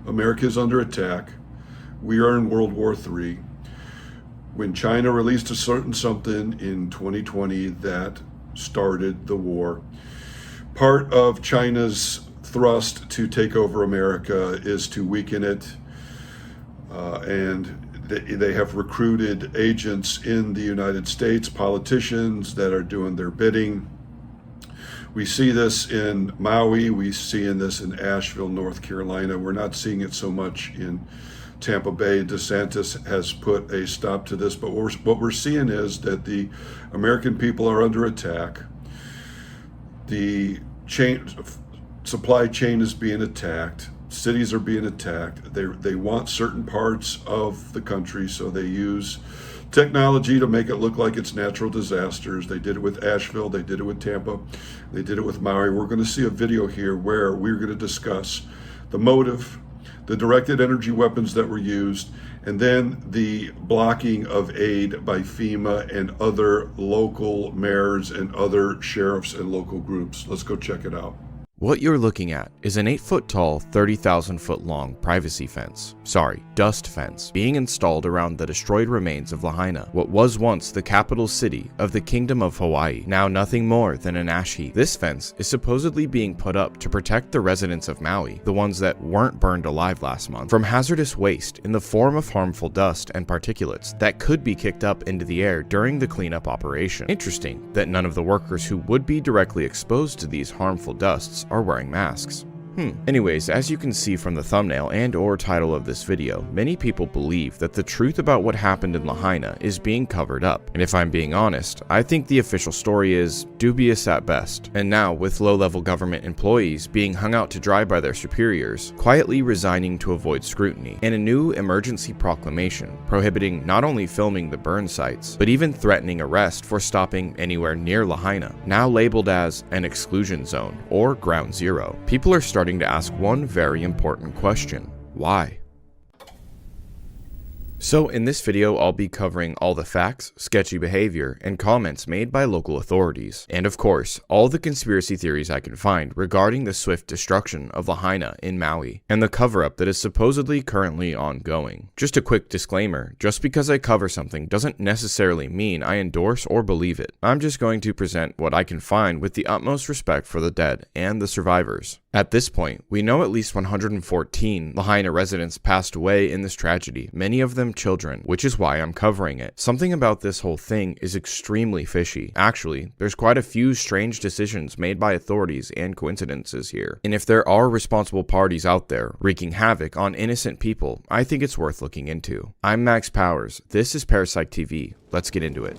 America is under attack. We are in World War III. When China released a certain something in 2020 that started the war, part of China's thrust to take over America is to weaken it, and they have recruited agents in the United States, politicians that are doing their bidding. We see this in Maui, we see this in Asheville, North Carolina. We're not seeing it so much in Tampa Bay. DeSantis has put a stop to this, but what we're seeing is that the American people are under attack. The supply chain is being attacked. Cities are being attacked. They want certain parts of the country, so they use technology to make it look like it's natural disasters. They did it with Asheville. They did it with Tampa. They did it with Maui. We're going to see a video here where we're going to discuss the motive, the directed energy weapons that were used, and then the blocking of aid by FEMA and other local mayors and other sheriffs and local groups. Let's go check it out. What you're looking at is an 8-foot-tall, 30,000-foot-long privacy fence, dust fence, being installed around the destroyed remains of Lahaina, what was once the capital city of the Kingdom of Hawaii, now nothing more than an ash heap. This fence is supposedly being put up to protect the residents of Maui, the ones that weren't burned alive last month, from hazardous waste in the form of harmful dust and particulates that could be kicked up into the air during the cleanup operation. Interesting that none of the workers who would be directly exposed to these harmful dusts are wearing masks. Anyways, as you can see from the thumbnail and or title of this video, many people believe that the truth about what happened in Lahaina is being covered up. And if I'm being honest, I think the official story is dubious at best. And now, with low-level government employees being hung out to dry by their superiors, quietly resigning to avoid scrutiny, and a new emergency proclamation prohibiting not only filming the burn sites, but even threatening arrest for stopping anywhere near Lahaina, now labeled as an exclusion zone or ground zero, people are starting to ask one very important question: why? So in this video, I'll be covering all the facts, sketchy behavior, and comments made by local authorities, and of course, all the conspiracy theories I can find regarding the swift destruction of Lahaina in Maui, and the cover-up that is supposedly currently ongoing. Just a quick disclaimer, just because I cover something doesn't necessarily mean I endorse or believe it. I'm just going to present what I can find with the utmost respect for the dead and the survivors. At this point, we know at least 114 Lahaina residents passed away in this tragedy, many of them children, which is why I'm covering it. Something about this whole thing is extremely fishy. Actually, there's quite a few strange decisions made by authorities and coincidences here. And if there are responsible parties out there wreaking havoc on innocent people, I think it's worth looking into. I'm Max Powers. This is Parapsych TV. Let's get into it.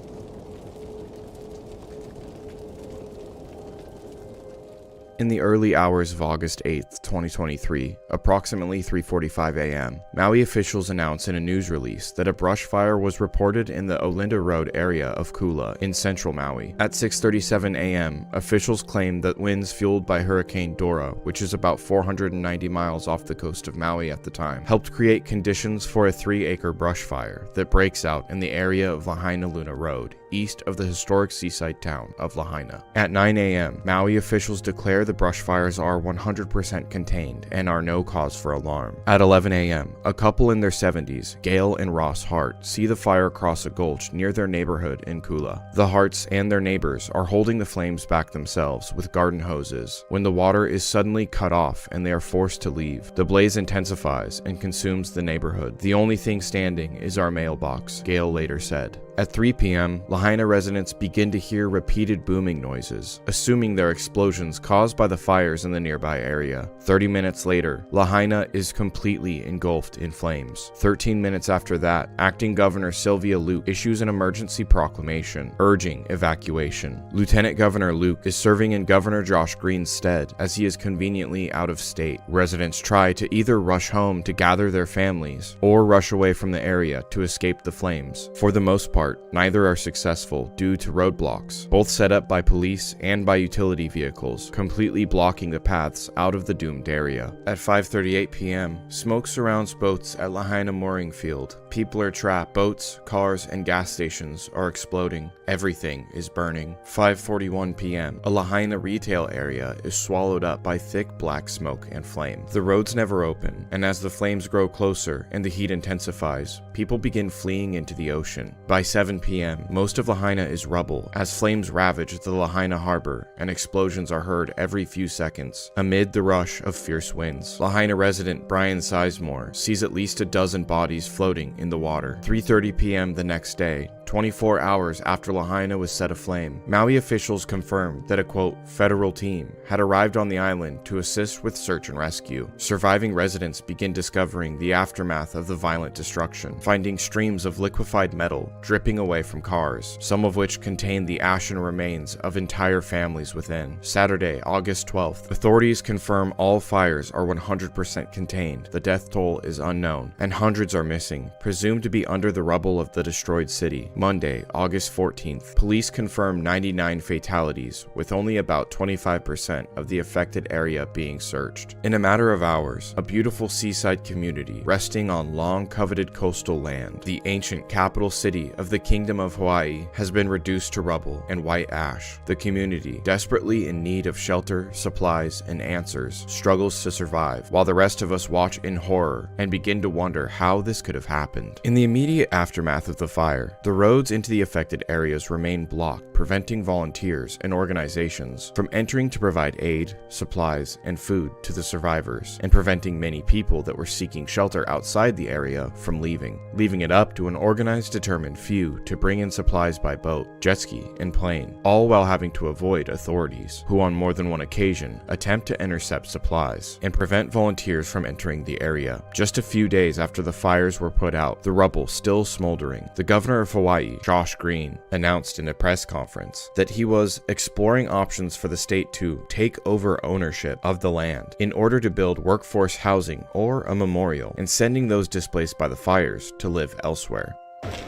In the early hours of August 8th, 2023, approximately 3:45 a.m., Maui officials announced in a news release that a brush fire was reported in the Olinda Road area of Kula in central Maui. At 6:37 a.m., officials claimed that winds fueled by Hurricane Dora, which is about 490 miles off the coast of Maui at the time, helped create conditions for a 3-acre brush fire that breaks out in the area of Lahaina Luna Road, east of the historic seaside town of Lahaina. At 9 a.m., Maui officials declare the brush fires are 100% contained and are no cause for alarm. At 11 a.m., a couple in their 70s, Gail and Ross Hart, see the fire cross a gulch near their neighborhood in Kula. The Harts and their neighbors are holding the flames back themselves with garden hoses when the water is suddenly cut off and they are forced to leave. The blaze intensifies and consumes the neighborhood. The only thing standing is our mailbox, Gail later said. At 3 p.m., Lahaina residents begin to hear repeated booming noises, assuming they're explosions caused by the fires in the nearby area. 30 minutes later, Lahaina is completely engulfed in flames. 13 minutes after that, Acting Governor Sylvia Luke issues an emergency proclamation urging evacuation. Lieutenant Governor Luke is serving in Governor Josh Green's stead as he is conveniently out of state. Residents try to either rush home to gather their families or rush away from the area to escape the flames. For the most part, neither are successful. unsuccessful due to roadblocks, both set up by police and by utility vehicles, completely blocking the paths out of the doomed area. At 5:38 p.m., smoke surrounds boats at Lahaina mooring field. People are trapped. Boats, cars, and gas stations are exploding. Everything is burning. 5:41 p.m., a Lahaina retail area is swallowed up by thick black smoke and flame. The roads never open, and as the flames grow closer and the heat intensifies, people begin fleeing into the ocean. By 7 p.m., most of Lahaina is rubble as flames ravage the Lahaina harbor and explosions are heard every few seconds amid the rush of fierce winds. Lahaina resident Brian Sizemore sees at least a dozen bodies floating in the water. 3:30 p.m. the next day, 24 hours after Lahaina was set aflame, Maui officials confirmed that a quote, federal team had arrived on the island to assist with search and rescue. Surviving residents begin discovering the aftermath of the violent destruction, finding streams of liquefied metal dripping away from cars, some of which contained the ashen remains of entire families within. Saturday, August 12th, authorities confirm all fires are 100% contained, the death toll is unknown, and hundreds are missing, presumed to be under the rubble of the destroyed city. Monday, August 14th, police confirm 99 fatalities, with only about 25% of the affected area being searched. In a matter of hours, a beautiful seaside community resting on long-coveted coastal land, the ancient capital city of the Kingdom of Hawaii, has been reduced to rubble and white ash. The community, desperately in need of shelter, supplies, and answers, struggles to survive, while the rest of us watch in horror and begin to wonder how this could have happened. In the immediate aftermath of the fire, the roads into the affected areas remain blocked, preventing volunteers and organizations from entering to provide aid, supplies, and food to the survivors, and preventing many people that were seeking shelter outside the area from leaving it up to an organized, determined few to bring in supplies by boat, jet ski, and plane, all while having to avoid authorities, who on more than one occasion attempt to intercept supplies and prevent volunteers from entering the area. Just a few days after the fires were put out, the rubble still smoldering, the governor of Hawaii, Josh Green, announced in a press conference that he was exploring options for the state to take over ownership of the land in order to build workforce housing or a memorial, and sending those displaced by the fires to live elsewhere.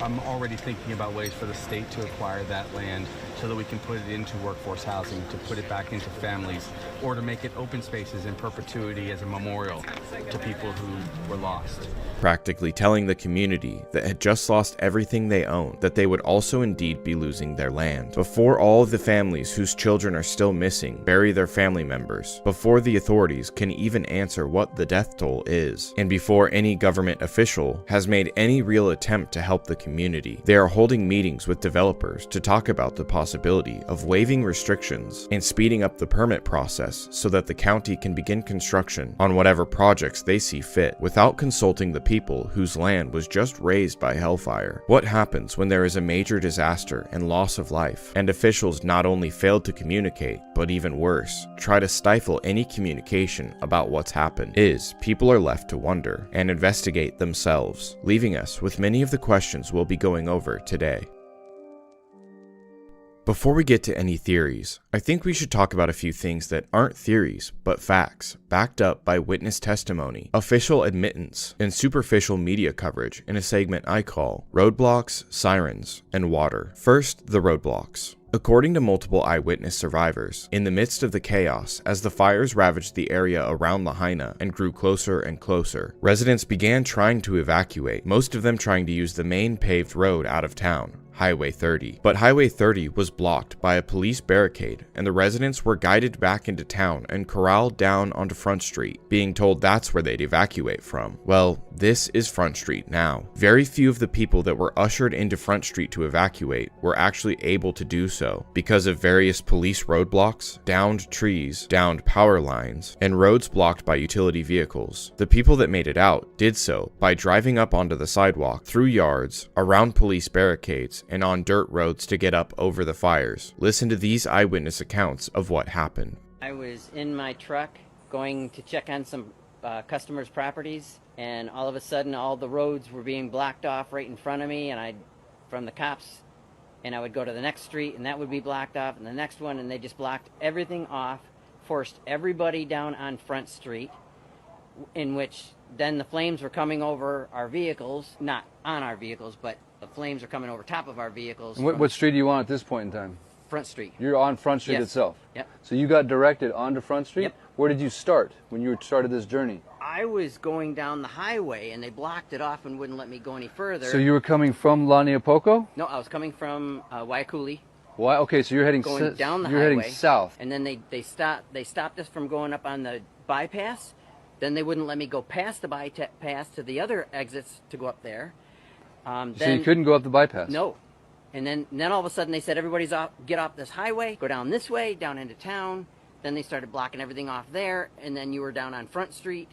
I'm already thinking about ways for the state to acquire that land so that we can put it into workforce housing, to put it back into families, or to make it open spaces in perpetuity as a memorial to people who were lost. Practically telling the community that had just lost everything they owned that they would also indeed be losing their land. Before all of the families whose children are still missing bury their family members, before the authorities can even answer what the death toll is, and before any government official has made any real attempt to help the community, they are holding meetings with developers to talk about the possibility of waiving restrictions and speeding up the permit process so that the county can begin construction on whatever projects they see fit without consulting the people whose land was just razed by hellfire. What happens when there is a major disaster and loss of life, and officials not only failed to communicate, but even worse, try to stifle any communication about what's happened? People are left to wonder and investigate themselves, leaving us with many of the questions we'll be going over today. Before we get to any theories, I think we should talk about a few things that aren't theories, but facts, backed up by witness testimony, official admittance, and superficial media coverage in a segment I call Roadblocks, Sirens, and Water. First, the roadblocks. According to multiple eyewitness survivors, in the midst of the chaos, as the fires ravaged the area around Lahaina and grew closer and closer, residents began trying to evacuate, most of them trying to use the main paved road out of town, Highway 30. But Highway 30 was blocked by a police barricade, and the residents were guided back into town and corralled down onto Front Street, being told that's where they'd evacuate from. Well, this is Front Street now. Very few of the people that were ushered into Front Street to evacuate were actually able to do so because of various police roadblocks, downed trees, downed power lines, and roads blocked by utility vehicles. The people that made it out did so by driving up onto the sidewalk, through yards, around police barricades, and on dirt roads to get up over the fires. Listen to these eyewitness accounts of what happened. I was in my truck going to check on some customers' properties, and all of a sudden all the roads were being blocked off right in front of me, and from the cops, and I would go to the next street and that would be blocked off, and the next one, and they just blocked everything off, forced everybody down on Front Street, in which then the flames were coming over our vehicles, not on our vehicles, but The flames are coming over top of our vehicles. And what street are you on at this point in time? Front Street. You're on Front Street Yes. itself? Yep. So you got directed onto Front Street? Yep. Where did you start when you started this journey? I was going down the highway, and they blocked it off and wouldn't let me go any further. So you were coming from Laniapoko? No, I was coming from Waikuli. Why? Okay, so you're heading Going down the you're highway. heading south. And then they stopped us from going up on the bypass. Then they wouldn't let me go past the bypass to the other exits to go up there. So you couldn't go up the bypass? No. And then all of a sudden they said, everybody's off, get off this highway, go down this way, down into town. Then they started blocking everything off there, and then you were down on Front Street,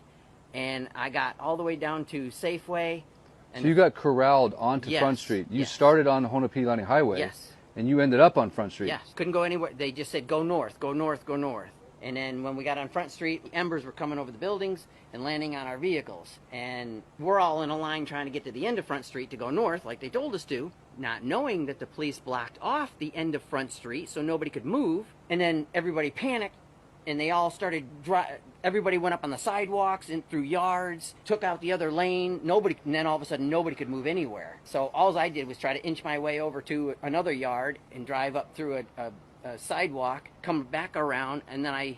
and I got all the way down to Safeway. And So you got corralled onto Yes, Front Street. You yes. started on Honopilani Highway. Yes. And you ended up on Front Street. Yes, couldn't go anywhere. They just said, go north, go north, go north. And then when we got on Front Street, embers were coming over the buildings and landing on our vehicles. And we're all in a line trying to get to the end of Front Street to go north, like they told us to, not knowing that the police blocked off the end of Front Street so nobody could move. And then everybody panicked, and they all started everybody went up on the sidewalks and through yards, took out the other lane. And then all of a sudden nobody could move anywhere. So all I did was try to inch my way over to another yard and drive up through a sidewalk, come back around, and then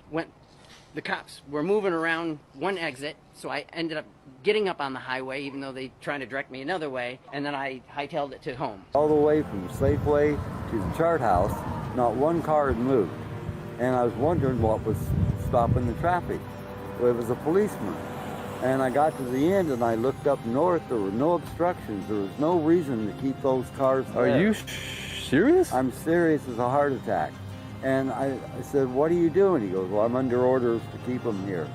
the cops were moving around one exit, so I ended up getting up on the highway, even though they tried to direct me another way, and then I hightailed it to home. All the way from Safeway to the chart house, not one car had moved. And I was wondering what was stopping the traffic. Well, it was a policeman. And I got to the end and I looked up north, there were no obstructions, there was no reason to keep those cars there. Are you serious? I'm serious as a heart attack. And I said, what are you doing? He goes, well, I'm under orders to keep them here.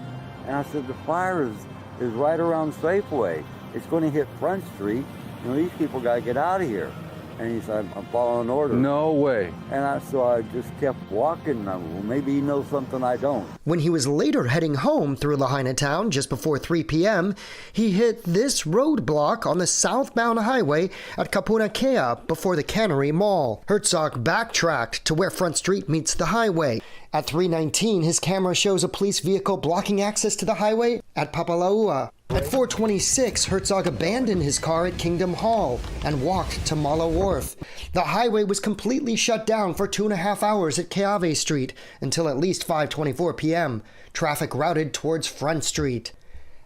And I said, the fire is right around Safeway. It's going to hit Front Street. You know, these people got to get out of here. And he said, I'm following orders. No way. And so I just kept walking. Well, maybe he knows something I don't. When he was later heading home through Lahaina town just before 3 p.m., he hit this roadblock on the southbound highway at Kapuna Kea before the Cannery Mall. Herzog backtracked to where Front Street meets the highway. At 3:19, his camera shows a police vehicle blocking access to the highway at Papalaua. At 4:26, Herzog abandoned his car at Kingdom Hall and walked to Mala Wharf. The highway was completely shut down for 2.5 hours at Keawe Street until at least 5:24 p.m. Traffic routed towards Front Street.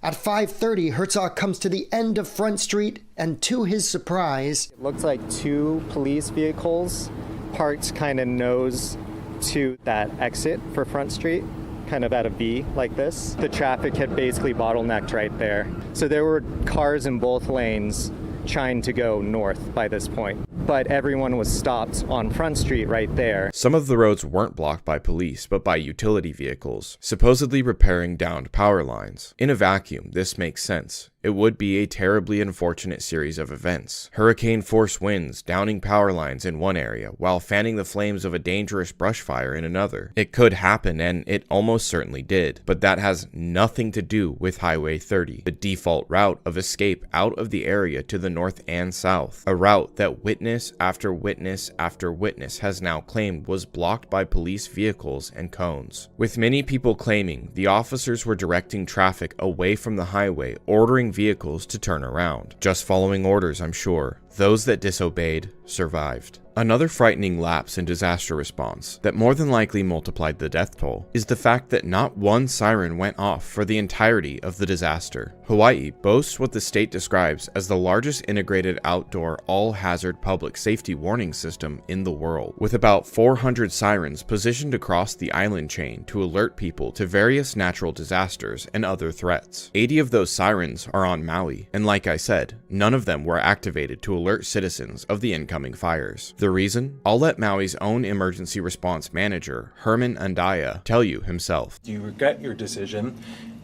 At 5:30, Herzog comes to the end of Front Street, and to his surprise, it looks like 2 police vehicles parked kind of nose to that exit for Front Street, kind of at a V like this. The traffic had basically bottlenecked right there. So there were cars in both lanes trying to go north by this point. But everyone was stopped on Front Street right there. Some of the roads weren't blocked by police, but by utility vehicles, supposedly repairing downed power lines. In a vacuum, this makes sense. It would be a terribly unfortunate series of events. Hurricane-force winds downing power lines in one area while fanning the flames of a dangerous brush fire in another. It could happen, and it almost certainly did, but that has nothing to do with Highway 30, the default route of escape out of the area to the north and south, a route that witness after witness after witness has now claimed was blocked by police vehicles and cones. With many people claiming the officers were directing traffic away from the highway, ordering vehicles to turn around. Just following orders, I'm sure. Those that disobeyed survived. Another frightening lapse in disaster response that more than likely multiplied the death toll is the fact that not one siren went off for the entirety of the disaster. Hawaii boasts what the state describes as the largest integrated outdoor all-hazard public safety warning system in the world, with about 400 sirens positioned across the island chain to alert people to various natural disasters and other threats. 80 of those sirens are on Maui, and like I said, none of them were activated to alert citizens of the incoming fires. The reason? I'll let Maui's own emergency response manager, Herman Andaya, tell you himself. Do you regret your decision,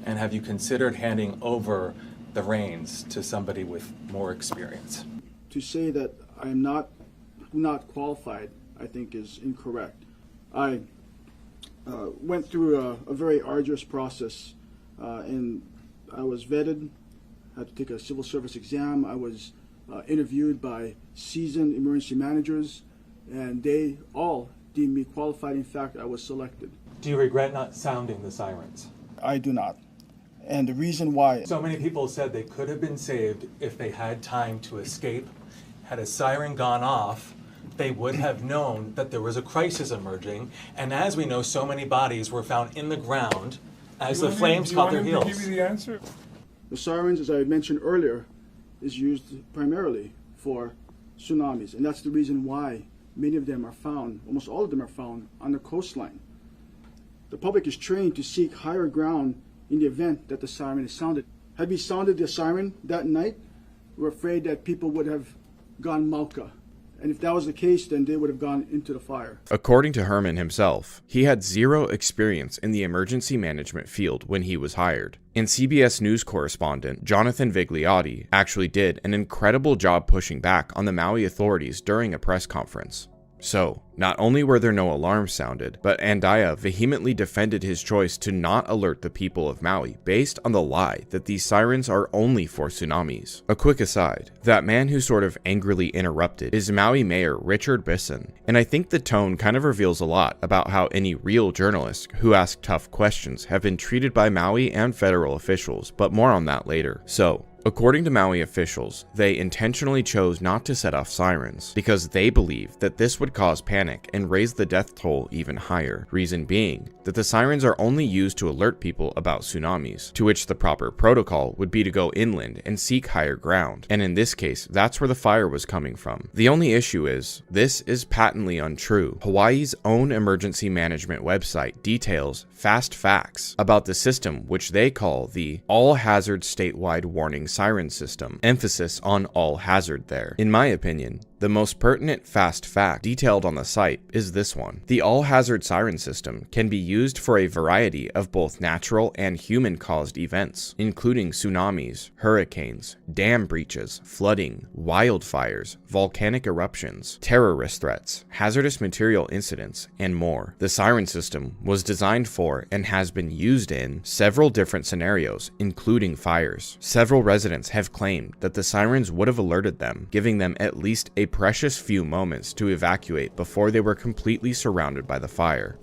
and have you considered handing over the reins to somebody with more experience? To say that I'm not qualified, I think is incorrect. I went through a very arduous process, and I was vetted, had to take a civil service exam. I was interviewed by seasoned emergency managers, and they all deemed me qualified. In fact, I was selected. Do you regret not sounding the sirens? I do not. And the reason why... So many people said they could have been saved if they had time to escape had a siren gone off, they would have known that there was a crisis emerging. And as we know, so many bodies were found in the ground as the flames caught their heels. Give me the answer. The sirens, as I mentioned earlier, is used primarily for tsunamis, and that's the reason why many of them are found, almost all of them are found, on the coastline. The public is trained to seek higher ground in the event that the siren is sounded. Had we sounded the siren that night, we're afraid that people would have gone Malka. And if that was the case, then they would have gone into the fire. According to Herman himself, he had zero experience in the emergency management field when he was hired. And CBS News correspondent Jonathan Vigliotti actually did an incredible job pushing back on the Maui authorities during a press conference. So, not only were there no alarms sounded, but Andaya vehemently defended his choice to not alert the people of Maui based on the lie that these sirens are only for tsunamis. A quick aside, that man who sort of angrily interrupted is Maui Mayor Richard Bisson, and I think the tone kind of reveals a lot about how any real journalists who ask tough questions have been treated by Maui and federal officials, but more on that later. So, according to Maui officials, they intentionally chose not to set off sirens because they believe that this would cause panic and raise the death toll even higher. Reason being that the sirens are only used to alert people about tsunamis, to which the proper protocol would be to go inland and seek higher ground. And in this case, that's where the fire was coming from. The only issue is, this is patently untrue. Hawaii's own emergency management website details fast facts about the system, which they call the All Hazard Statewide Warning Siren System. Emphasis on all hazard there. In my opinion, the most pertinent fast fact detailed on the site is this one. The All Hazard Siren System can be used for a variety of both natural and human-caused events, including tsunamis, hurricanes, dam breaches, flooding, wildfires, volcanic eruptions, terrorist threats, hazardous material incidents, and more. The siren system was designed for and has been used in several different scenarios, including fires. Several residents have claimed that the sirens would have alerted them, giving them at least a precious few moments to evacuate before they were completely surrounded by the fire.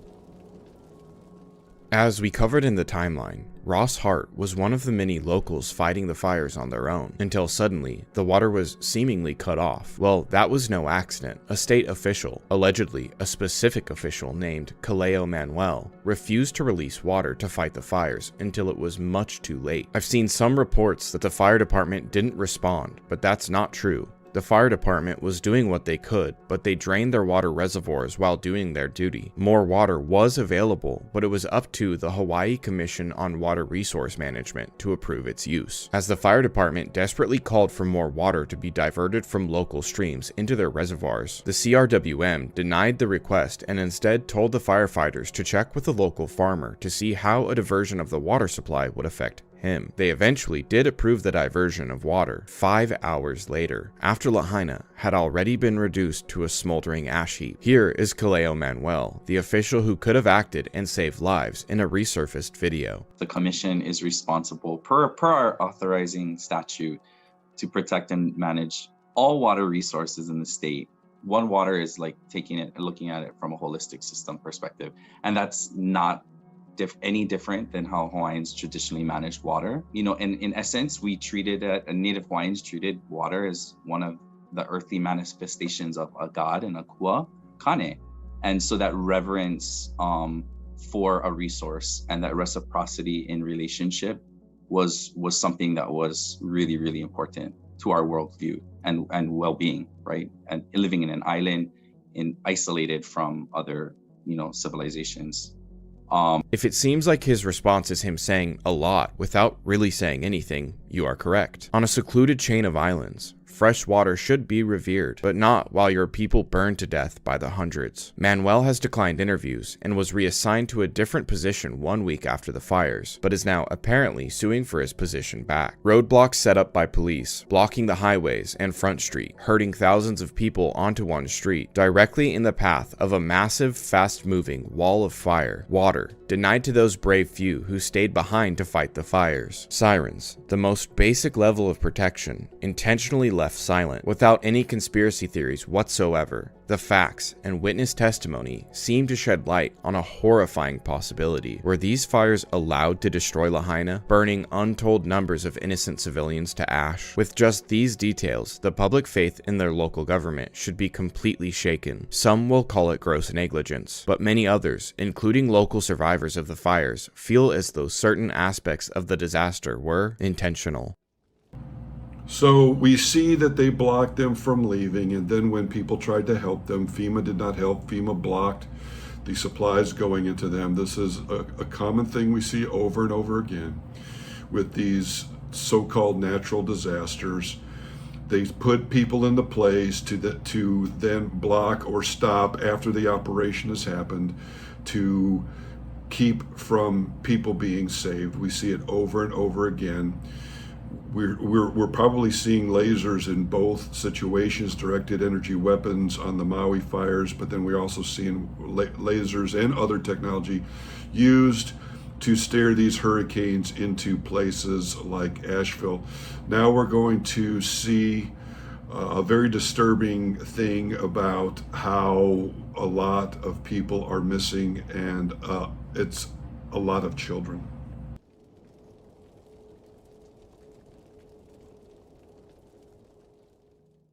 As we covered in the timeline, Ross Hart was one of the many locals fighting the fires on their own, until suddenly, the water was seemingly cut off. Well, that was no accident. A state official, allegedly a specific official named Kaleo Manuel, refused to release water to fight the fires until it was much too late. I've seen some reports that the fire department didn't respond, but that's not true. The fire department was doing what they could, but they drained their water reservoirs while doing their duty. More water was available, but it was up to the Hawaii Commission on Water Resource Management to approve its use. As the fire department desperately called for more water to be diverted from local streams into their reservoirs, the CRWM denied the request and instead told the firefighters to check with the local farmer to see how a diversion of the water supply would affect him. They eventually did approve the diversion of water 5 hours later, after Lahaina had already been reduced to a smoldering ash heap. Here is Kaleo Manuel, the official who could have acted and saved lives, in a resurfaced video. The commission is responsible per our authorizing statute to protect and manage all water resources in the state. One Water is like taking it and looking at it from a holistic system perspective, and that's not any different than how Hawaiians traditionally managed water. You know, in essence, we treated Native Hawaiians treated water as one of the earthly manifestations of a god and a kua kane. And so that reverence for a resource and that reciprocity in relationship was something that was really, really important to our worldview and well-being, right? And living in an island, isolated from other, civilizations. If it seems like his response is him saying a lot without really saying anything, you are correct. On a secluded chain of islands, fresh water should be revered, but not while your people burn to death by the hundreds. Manuel has declined interviews and was reassigned to a different position 1 week after the fires, but is now apparently suing for his position back. Roadblocks set up by police, blocking the highways and Front Street, herding thousands of people onto one street, directly in the path of a massive, fast-moving wall of fire. Water, denied to those brave few who stayed behind to fight the fires. Sirens, the most basic level of protection, intentionally left silent, without any conspiracy theories whatsoever. The facts and witness testimony seem to shed light on a horrifying possibility. Were these fires allowed to destroy Lahaina, burning untold numbers of innocent civilians to ash? With just these details, the public faith in their local government should be completely shaken. Some will call it gross negligence, but many others, including local survivors of the fires, feel as though certain aspects of the disaster were intentional. So we see that they blocked them from leaving, and then when people tried to help them, FEMA did not help. FEMA blocked the supplies going into them. This is a common thing we see over and over again with these so-called natural disasters. They put people into place to then block or stop after the operation has happened to keep from people being saved. We see it over and over again. We're probably seeing lasers in both situations, directed energy weapons on the Maui fires, but then we're also seeing lasers and other technology used to steer these hurricanes into places like Asheville. Now we're going to see a very disturbing thing about how a lot of people are missing, and it's a lot of children.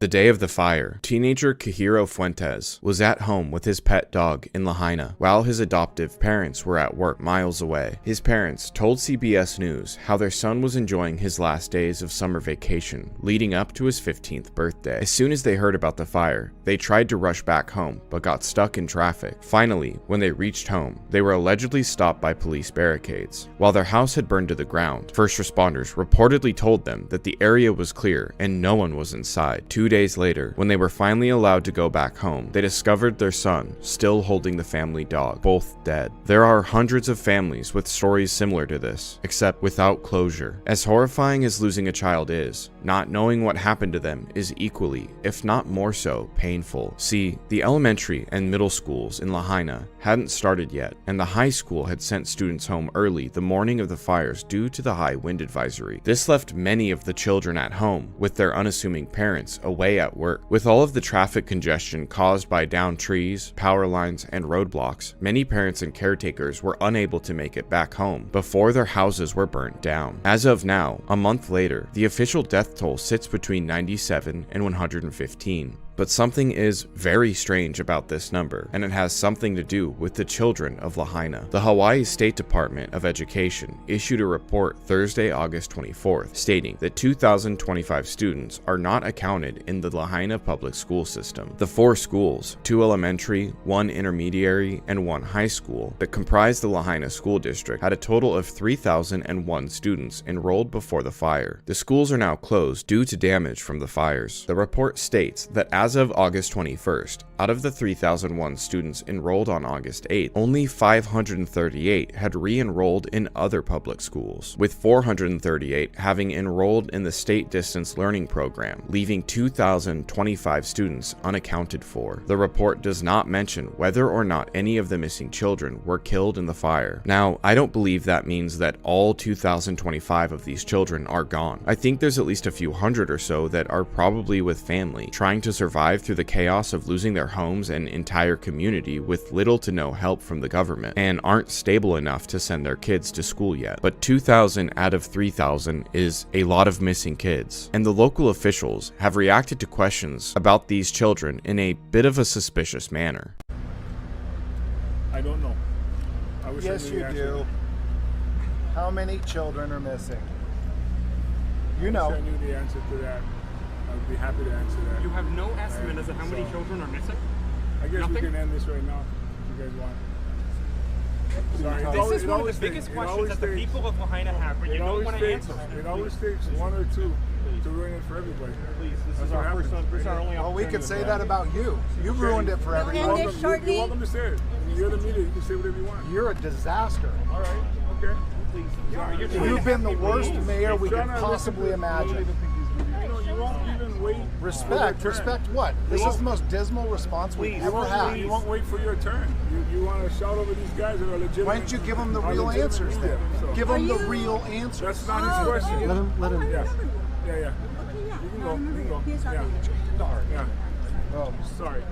The day of the fire, teenager Kihiro Fuentes was at home with his pet dog in Lahaina while his adoptive parents were at work miles away. His parents told CBS News how their son was enjoying his last days of summer vacation leading up to his 15th birthday. As soon as they heard about the fire, they tried to rush back home but got stuck in traffic. Finally, when they reached home, they were allegedly stopped by police barricades. While their house had burned to the ground, first responders reportedly told them that the area was clear and no one was inside. 2 days later, when they were finally allowed to go back home, they discovered their son still holding the family dog, both dead. There are hundreds of families with stories similar to this, except without closure. As horrifying as losing a child is, not knowing what happened to them is equally, if not more so, painful. See, the elementary and middle schools in Lahaina hadn't started yet, and the high school had sent students home early the morning of the fires due to the high wind advisory. This left many of the children at home with their unassuming parents away at work. With all of the traffic congestion caused by downed trees, power lines, and roadblocks, many parents and caretakers were unable to make it back home before their houses were burnt down. As of now, a month later, the official death toll sits between 97 and 115. But something is very strange about this number, and it has something to do with the children of Lahaina. The Hawaii State Department of Education issued a report Thursday, August 24th, stating that 2,025 students are not accounted in the Lahaina public school system. The 4 schools, 2 elementary, 1 intermediary, and 1 high school that comprise the Lahaina School District had a total of 3,001 students enrolled before the fire. The schools are now closed due to damage from the fires. The report states that as of August 21st, out of the 3,001 students enrolled on August 8th, only 538 had re-enrolled in other public schools, with 438 having enrolled in the state distance learning program, leaving 2,025 students unaccounted for. The report does not mention whether or not any of the missing children were killed in the fire. Now, I don't believe that means that all 2,025 of these children are gone. I think there's at least a few hundred or so that are probably with family, trying to survive through the chaos of losing their homes and entire community with little to no help from the government, and aren't stable enough to send their kids to school yet. But 2,000 out of 3,000 is a lot of missing kids, and the local officials have reacted to questions about these children in a bit of a suspicious manner. I don't know. I wish yes, I knew you the do. answer. How many children are missing? You I know. wish I knew the answer to that. I would be happy to answer that. You have no estimate as to how many children are missing? I guess Nothing? we can end this right now if you guys want. Sorry. This is one of the biggest questions that the people of Lahaina have, but you don't want to answer. It always takes 1 or 2 to ruin it for everybody. Please, this is our first, this is our only Well, we opportunity. could say that about you. You ruined it for everyone. You're welcome to say it. You're the media. You can say whatever you want. You're a disaster. All right. Okay. Please. You've been the worst mayor we could possibly imagine. You won't even wait. Respect. Respect what? This is the most dismal response we've ever had. You won't wait for your turn. You want to shout over these guys that are legitimate. Why don't you give them the real answers then? Give them the real answers. That's not his question. Let him. Yeah. You can go. Yeah. Oh, sorry.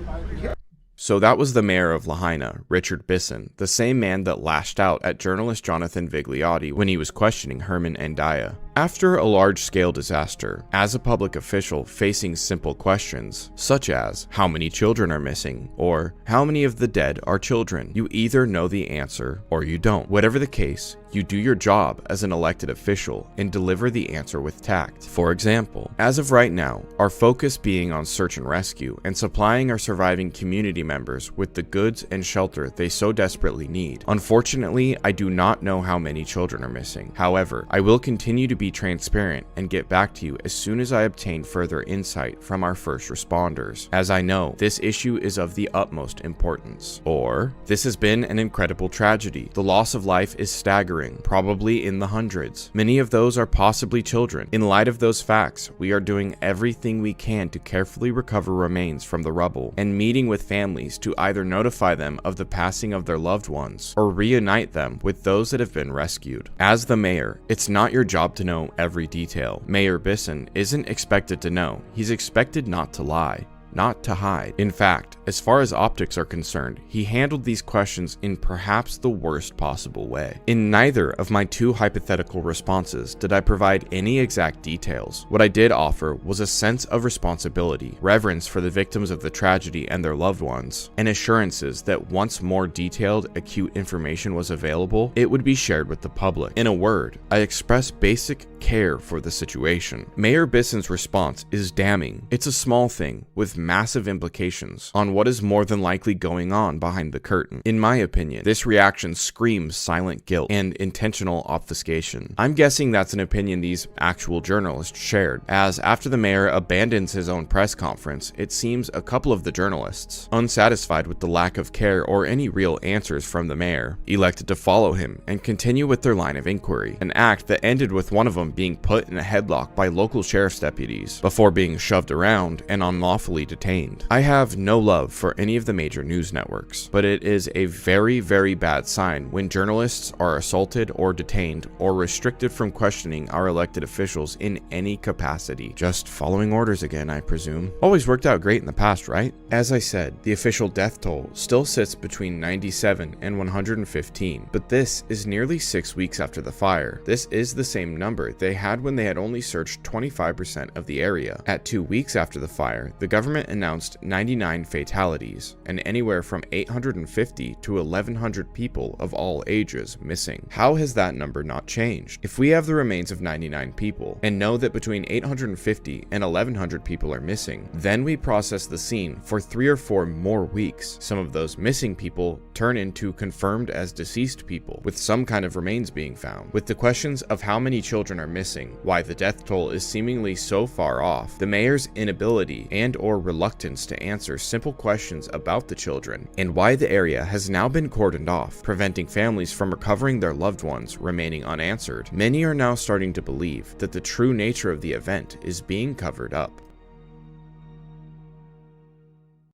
So that was the mayor of Lahaina, Richard Bisson, the same man that lashed out at journalist Jonathan Vigliotti when he was questioning Herman Andaya. After a large-scale disaster, as a public official facing simple questions, such as, how many children are missing, or how many of the dead are children, you either know the answer or you don't. Whatever the case, you do your job as an elected official and deliver the answer with tact. For example, as of right now, our focus being on search and rescue and supplying our surviving community members with the goods and shelter they so desperately need. Unfortunately, I do not know how many children are missing. However, I will continue to be transparent and get back to you as soon as I obtain further insight from our first responders, as I know this issue is of the utmost importance. Or, this has been an incredible tragedy. The loss of life is staggering, probably in the hundreds. Many of those are possibly children. In light of those facts, we are doing everything we can to carefully recover remains from the rubble and meeting with families to either notify them of the passing of their loved ones or reunite them with those that have been rescued. As the mayor, it's not your job to know every detail. Mayor Bisson isn't expected to know. He's expected not to lie, not to hide. In fact, as far as optics are concerned, he handled these questions in perhaps the worst possible way. In neither of my two hypothetical responses did I provide any exact details. What I did offer was a sense of responsibility, reverence for the victims of the tragedy and their loved ones, and assurances that once more detailed, acute information was available, it would be shared with the public. In a word, I expressed basic care for the situation. Mayor Bisson's response is damning. It's a small thing with massive implications on what is more than likely going on behind the curtain. In my opinion, this reaction screams silent guilt and intentional obfuscation. I'm guessing that's an opinion these actual journalists shared, as after the mayor abandons his own press conference, it seems a couple of the journalists, unsatisfied with the lack of care or any real answers from the mayor, elected to follow him and continue with their line of inquiry, an act that ended with one of them being put in a headlock by local sheriff's deputies before being shoved around and unlawfully detained. I have no love for any of the major news networks, but it is a very, very bad sign when journalists are assaulted or detained or restricted from questioning our elected officials in any capacity. Just following orders again, I presume. Always worked out great in the past, right? As I said, the official death toll still sits between 97 and 115, but this is nearly 6 weeks after the fire. This is the same number they had when they had only searched 25% of the area. At 2 weeks after the fire, the government announced 99 fatalities and anywhere from 850 to 1,100 people of all ages missing. How has that number not changed? If we have the remains of 99 people and know that between 850 and 1,100 people are missing, then we process the scene for 3 or 4 more weeks. Some of those missing people turn into confirmed as deceased people, with some kind of remains being found. With the questions of how many children are missing, why the death toll is seemingly so far off, the mayor's inability and or reluctance to answer simple questions about the children, and why the area has now been cordoned off, preventing families from recovering their loved ones remaining unanswered, many are now starting to believe that the true nature of the event is being covered up.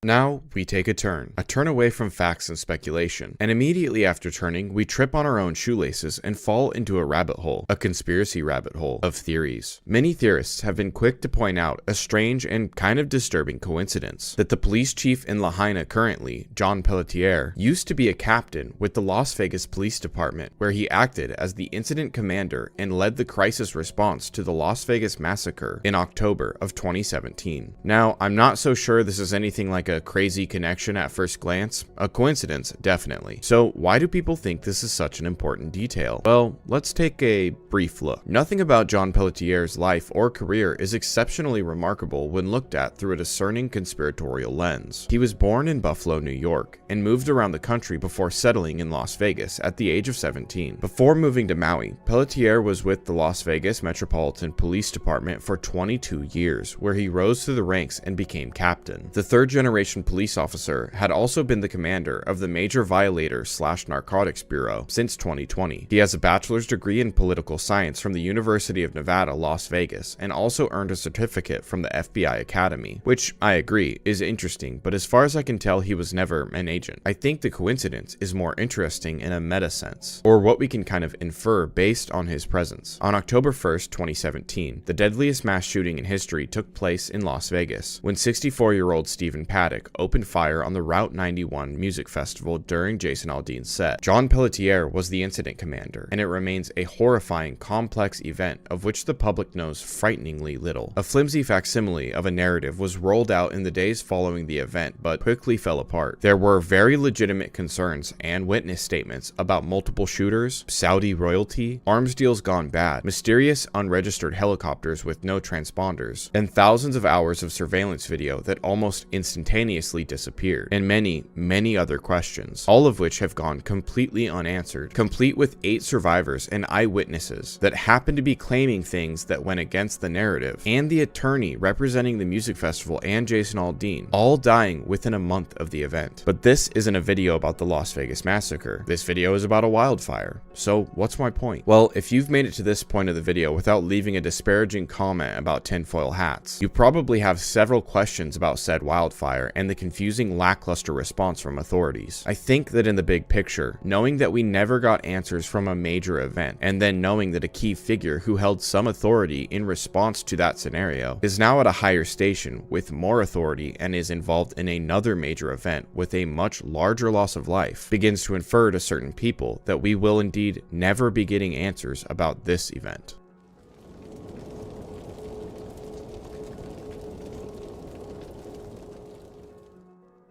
Now, we take a turn away from facts and speculation, and immediately after turning, we trip on our own shoelaces and fall into a rabbit hole, a conspiracy rabbit hole of theories. Many theorists have been quick to point out a strange and kind of disturbing coincidence, that the police chief in Lahaina currently, John Pelletier, used to be a captain with the Las Vegas Police Department, where he acted as the incident commander and led the crisis response to the Las Vegas massacre in October of 2017. Now, I'm not so sure this is anything like a crazy connection at first glance. A coincidence, definitely. So why do people think this is such an important detail? Well, let's take a brief look. Nothing about John Pelletier's life or career is exceptionally remarkable when looked at through a discerning conspiratorial lens. He was born in Buffalo, New York, and moved around the country before settling in Las Vegas at the age of 17. Before moving to Maui, Pelletier was with the Las Vegas Metropolitan Police Department for 22 years, where he rose through the ranks and became captain. The third generation police officer had also been the commander of the Major Violator/Narcotics Bureau since 2020. He has a bachelor's degree in political science from the University of Nevada, Las Vegas, and also earned a certificate from the FBI Academy, which I agree is interesting, but as far as I can tell, he was never an agent. I think the coincidence is more interesting in a meta sense, or what we can kind of infer based on his presence. On October 1st, 2017, the deadliest mass shooting in history took place in Las Vegas, when 64-year-old Stephen Paddock fanatic opened fire on the Route 91 music festival during Jason Aldean's set. John Pelletier was the incident commander, and it remains a horrifying, complex event of which the public knows frighteningly little. A flimsy facsimile of a narrative was rolled out in the days following the event, but quickly fell apart. There were very legitimate concerns and witness statements about multiple shooters, Saudi royalty, arms deals gone bad, mysterious unregistered helicopters with no transponders, and thousands of hours of surveillance video that almost instantaneously disappeared, and many, many other questions, all of which have gone completely unanswered, complete with 8 survivors and eyewitnesses that happen to be claiming things that went against the narrative, and the attorney representing the music festival and Jason Aldean, all dying within a month of the event. But this isn't a video about the Las Vegas massacre. This video is about a wildfire. So what's my point? Well, if you've made it to this point of the video without leaving a disparaging comment about tinfoil hats, you probably have several questions about said wildfire and the confusing lackluster response from authorities. I think that in the big picture, knowing that we never got answers from a major event, and then knowing that a key figure who held some authority in response to that scenario is now at a higher station with more authority and is involved in another major event with a much larger loss of life, begins to infer to certain people that we will indeed never be getting answers about this event.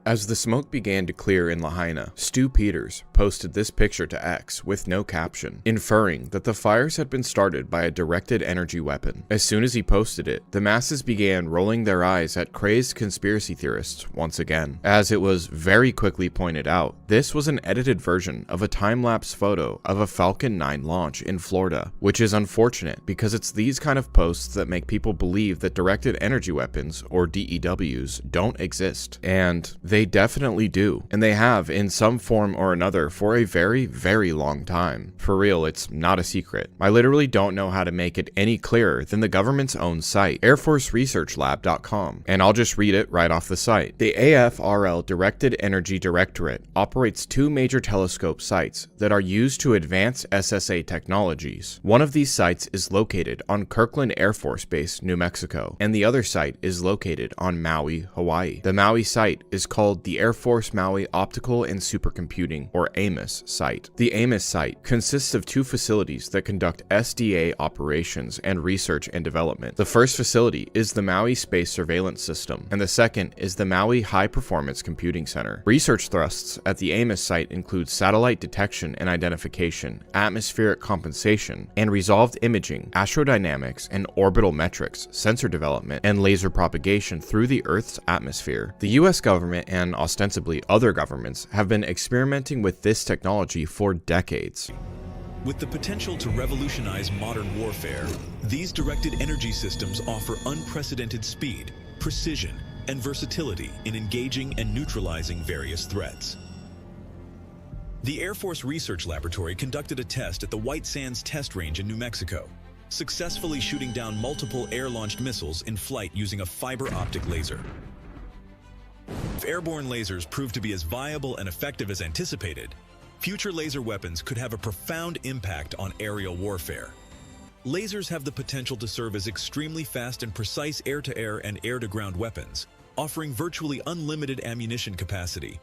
As the smoke began to clear in Lahaina, Stu Peters posted this picture to X with no caption, inferring that the fires had been started by a directed energy weapon. As soon as he posted it, the masses began rolling their eyes at crazed conspiracy theorists once again. As it was very quickly pointed out, this was an edited version of a time-lapse photo of a Falcon 9 launch in Florida, which is unfortunate because it's these kind of posts that make people believe that directed energy weapons, or DEWs, don't exist. And they definitely do, and they have in some form or another for a very, very long time. For real, it's not a secret. I literally don't know how to make it any clearer than the government's own site, airforceresearchlab.com, and I'll just read it right off the site. The AFRL Directed Energy Directorate operates 2 major telescope sites that are used to advance SSA technologies. One of these sites is located on Kirkland Air Force Base, New Mexico, and the other site is located on Maui, Hawaii. The Maui site is called the Air Force Maui Optical and Supercomputing, or AMOS site. The AMOS site consists of 2 facilities that conduct SDA operations and research and development. The first facility is the Maui Space Surveillance System, and the second is the Maui High Performance Computing Center. Research thrusts at the AMOS site include satellite detection and identification, atmospheric compensation, and resolved imaging, astrodynamics and orbital metrics, sensor development, and laser propagation through the Earth's atmosphere. The US government and ostensibly other governments have been experimenting with this technology for decades. With the potential to revolutionize modern warfare, these directed energy systems offer unprecedented speed, precision, and versatility in engaging and neutralizing various threats. The Air Force Research Laboratory conducted a test at the White Sands Test Range in New Mexico, successfully shooting down multiple air-launched missiles in flight using a fiber optic laser. If airborne lasers prove to be as viable and effective as anticipated, future laser weapons could have a profound impact on aerial warfare. Lasers have the potential to serve as extremely fast and precise air-to-air and air-to-ground weapons, offering virtually unlimited ammunition capacity.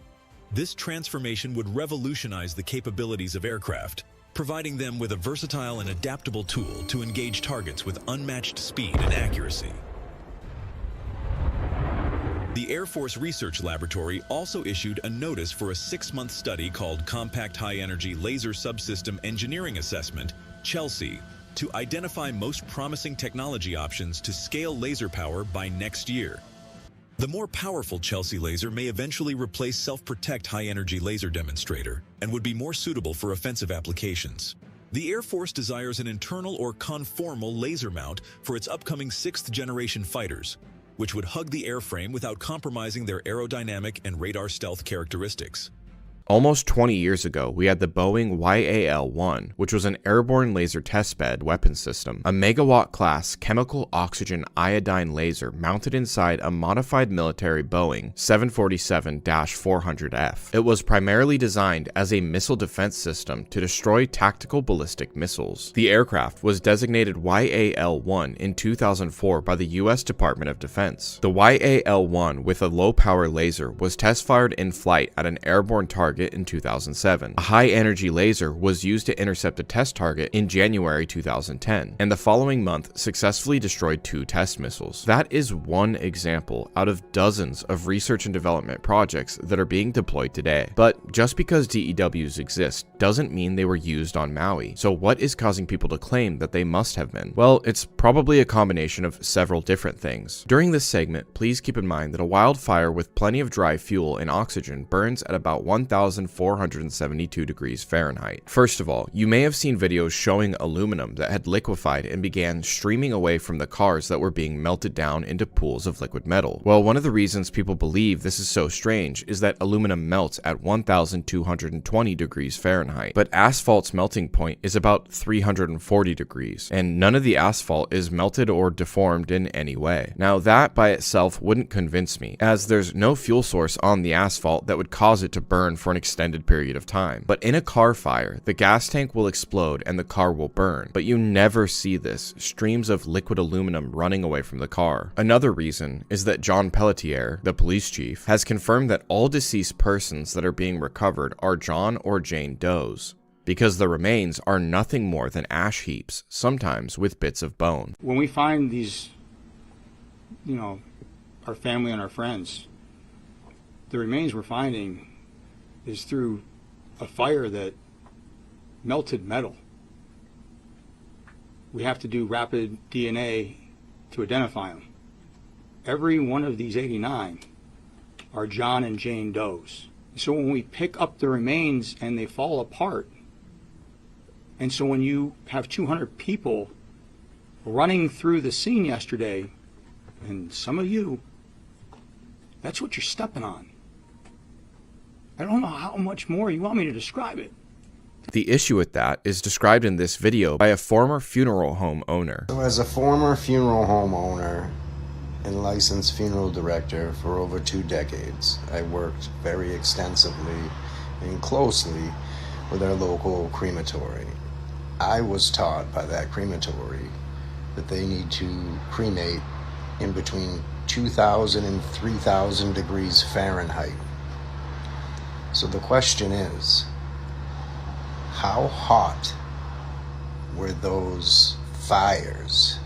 This transformation would revolutionize the capabilities of aircraft, providing them with a versatile and adaptable tool to engage targets with unmatched speed and accuracy. The Air Force Research Laboratory also issued a notice for a 6-month study called Compact High Energy Laser Subsystem Engineering Assessment, CHELSI, to identify most promising technology options to scale laser power by next year. The more powerful CHELSI laser may eventually replace Self-Protect High Energy Laser Demonstrator and would be more suitable for offensive applications. The Air Force desires an internal or conformal laser mount for its upcoming 6th-generation fighters, which would hug the airframe without compromising their aerodynamic and radar stealth characteristics. Almost 20 years ago, we had the Boeing YAL-1, which was an airborne laser testbed weapon system, a megawatt-class chemical oxygen iodine laser mounted inside a modified military Boeing 747-400F. It was primarily designed as a missile defense system to destroy tactical ballistic missiles. The aircraft was designated YAL-1 in 2004 by the U.S. Department of Defense. The YAL-1 with a low-power laser was test-fired in flight at an airborne target in 2007. A high-energy laser was used to intercept a test target in January 2010, and the following month successfully destroyed 2 test missiles. That is one example out of dozens of research and development projects that are being deployed today. But just because DEWs exist doesn't mean they were used on Maui. So what is causing people to claim that they must have been? Well, it's probably a combination of several different things. During this segment, please keep in mind that a wildfire with plenty of dry fuel and oxygen burns at about 1,472 degrees Fahrenheit. First of all, you may have seen videos showing aluminum that had liquefied and began streaming away from the cars that were being melted down into pools of liquid metal. Well, one of the reasons people believe this is so strange is that aluminum melts at 1,220 degrees Fahrenheit, but asphalt's melting point is about 340 degrees, and none of the asphalt is melted or deformed in any way. Now, that by itself wouldn't convince me, as there's no fuel source on the asphalt that would cause it to burn for an extended period of time. But in a car fire, the gas tank will explode and the car will burn, but you never see this, streams of liquid aluminum running away from the car. Another reason is that John Pelletier, the police chief, has confirmed that all deceased persons that are being recovered are John or Jane Does, because the remains are nothing more than ash heaps, sometimes with bits of bone. When we find these, our family and our friends, the remains we're finding is through a fire that melted metal. We have to do rapid DNA to identify them. Every one of these 89 are John and Jane Does. So when we pick up the remains and they fall apart, and so when you have 200 people running through the scene yesterday, and some of you, that's what you're stepping on. I don't know how much more you want me to describe it. The issue with that is described in this video by a former funeral home owner. So as a former funeral home owner and licensed funeral director for over 2 decades, I worked very extensively and closely with our local crematory. I was taught by that crematory that they need to cremate in between 2,000 and 3,000 degrees Fahrenheit. So the question is, how hot were those fires